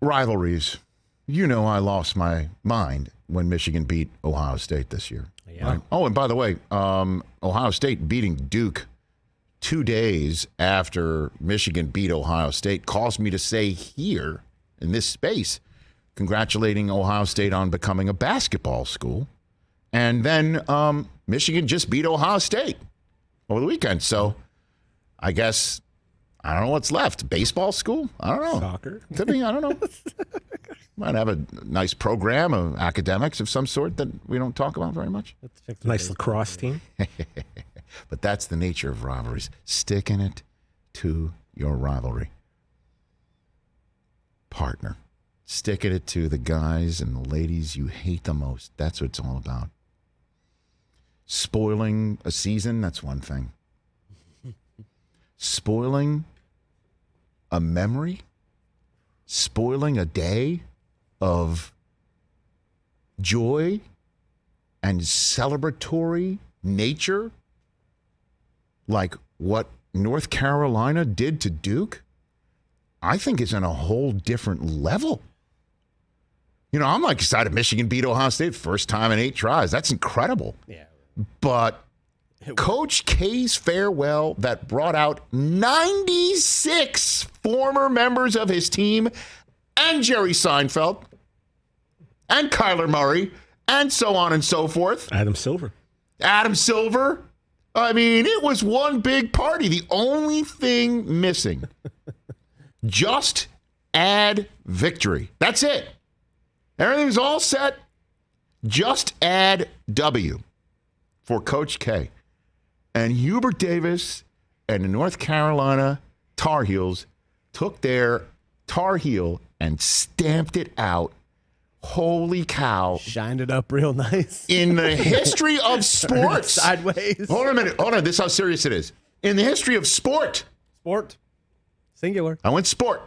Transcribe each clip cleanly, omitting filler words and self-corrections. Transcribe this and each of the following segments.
rivalries. You know I lost my mind when Michigan beat Ohio State this year. Yeah. Right? Oh, and by the way, Ohio State beating Duke 2 days after Michigan beat Ohio State caused me to say here in this space, congratulating Ohio State on becoming a basketball school. And then Michigan just beat Ohio State over the weekend. So I guess, I don't know what's left. Baseball school? I don't know. Soccer? Could be, I don't know. Might have a nice program of academics of some sort that we don't talk about very much. Nice lacrosse team. But that's the nature of rivalries. Sticking it to your rivalry partner. Sticking it to the guys and the ladies you hate the most. That's what it's all about. Spoiling a season, that's one thing. Spoiling a memory, spoiling a day of joy and celebratory nature, like what North Carolina did to Duke, I think is on a whole different level. You know, I'm like excited Michigan beat Ohio State first time in 8 tries. That's incredible. Yeah. But Coach K's farewell that brought out 96 former members of his team and Jerry Seinfeld and Kyler Murray and so on and so forth. Adam Silver. I mean, it was one big party. The only thing missing, just add victory. That's it. Everything's all set. Just add W for Coach K. And Hubert Davis and the North Carolina Tar Heels took their Tar Heel and stamped it out. Holy cow. Shined it up real nice. In the history of sports. Sideways. Hold on a minute. Hold on. This is how serious it is. In the history of sport. Sport. Singular. I went sport.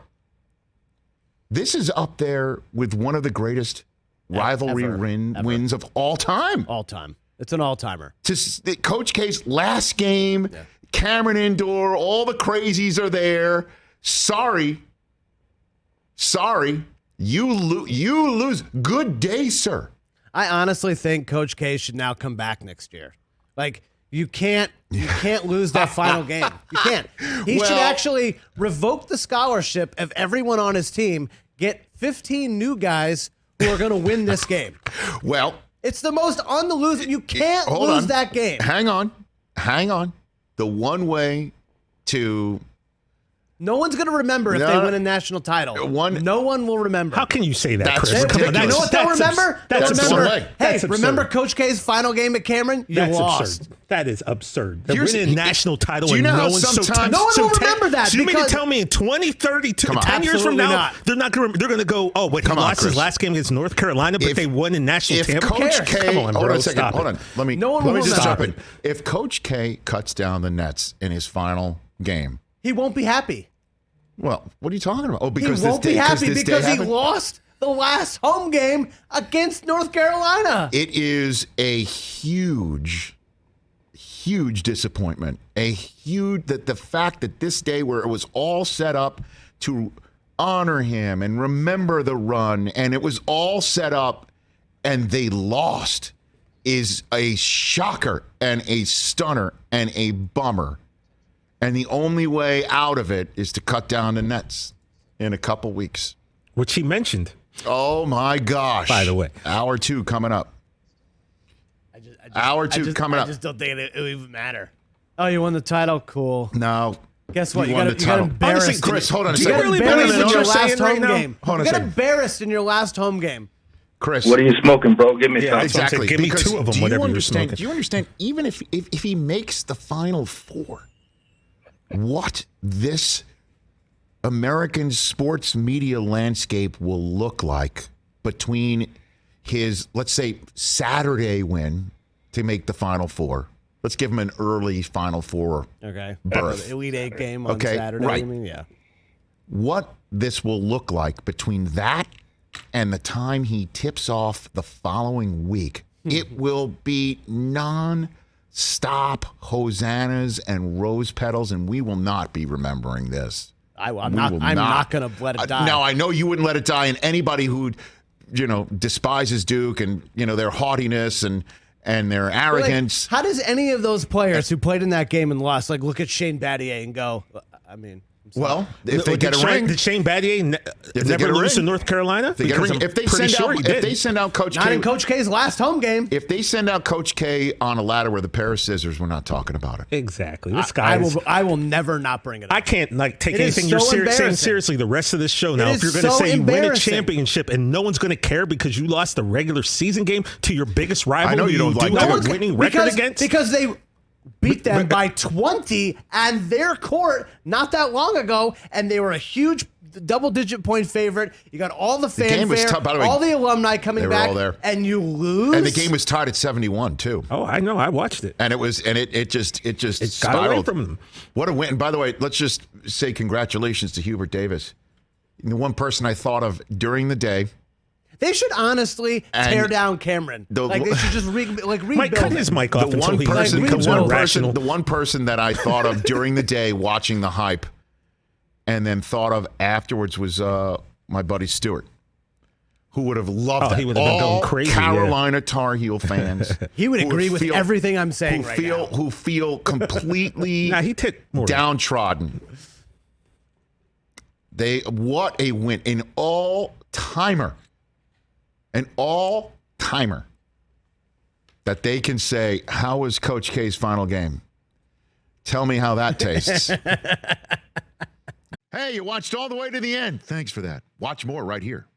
This is up there with one of the greatest rivalry wins of all time. All time. It's an all-timer. Coach K's last game, Cameron Indoor, all the crazies are there. Sorry. You lose. Good day, sir. I honestly think Coach K should now come back next year. Like, you can't lose that final game. You can't. He should actually revoke the scholarship of everyone on his team, get 15 new guys who are going to win this game. Well, it's the most on the lose. You can't lose that game. Hang on. The one way to... No one's going to remember if they win a national title. No one will remember. How can you say that, That's Chris? ridiculous. You know what they'll remember? That's remember Coach K's final game at Cameron? You lost. Absurd. That is absurd. They're winning a national title and no one will remember that. So you mean to tell me in 2032, 10 years from now, they're going to go, oh, wait, he lost his last game against North Carolina, but they won in national championship? Come on, bro, hold on. Let me just jump in. it. If Coach K cuts down the Nets in his final game, he won't be happy. Well, what are you talking about? Oh, because he won't be happy because he happened? lost the last home game against North Carolina. It is a huge disappointment. The fact that this day where it was all set up to honor him and remember the run, and it was all set up, and they lost, is a shocker and a stunner and a bummer. And the only way out of it is to cut down the Nets in a couple weeks. Which he mentioned. Oh, my gosh. By the way. Hour 2 coming up. I just don't think it will even matter. Oh, you won the title? Cool. No. Guess what? You won got the title. embarrassed. Honestly, Chris, hold on a You second. got embarrassed in your last home right game. Hold on you a got second. embarrassed in your last home game. Chris. What are you smoking, bro? Give me some. Exactly. Give me 2 of them, whatever you're smoking. Do you understand, even if he makes the Final Four, what this American sports media landscape will look like between his, let's say, Saturday win to make the Final Four. Let's give him an early Final Four berth. Elite 8 game on Saturday. Right. I mean, yeah. What this will look like between that and the time he tips off the following week, it will be non-stop hosannas and rose petals, and we will not be remembering this. I'm not going to let it die. Now, I know you wouldn't let it die, and anybody who, despises Duke and, their haughtiness and their arrogance. Like, how does any of those players who played in that game and lost, look at Shane Battier and go, well, if they get a ring. Did Shane Battier never lose to North Carolina? If they send out Coach K. Not in Coach K's last home game. If they send out Coach K on a ladder with a pair of scissors, we're not talking about it. Exactly. This guy I will never not bring it up. I can't take anything you're saying seriously the rest of this show now. If you're going to say you win a championship and no one's going to care because you lost the regular season game to your biggest rival, I know you don't like have a winning record against? Because they beat them by 20 on their court not that long ago, and they were a huge double-digit point favorite. You got all the fanfare, all the alumni coming back, all there. And you lose. And the game was tied at 71 too. Oh, I know. I watched it, and it just spiraled. Got away from them. What a win! And by the way, let's just say congratulations to Hubert Davis, the one person I thought of during the day. They should honestly tear down Cameron. They should just rebuild. Mike, cut his mic off. The one person that I thought of during the day watching the hype, and then thought of afterwards was my buddy Stewart, who would have loved that. He would have been going crazy. Carolina Tar Heel fans. He would agree with everything I'm saying right now. Who feel completely downtrodden. What a win. An all-timer that they can say, how was Coach K's final game? Tell me how that tastes. Hey, you watched all the way to the end. Thanks for that. Watch more right here.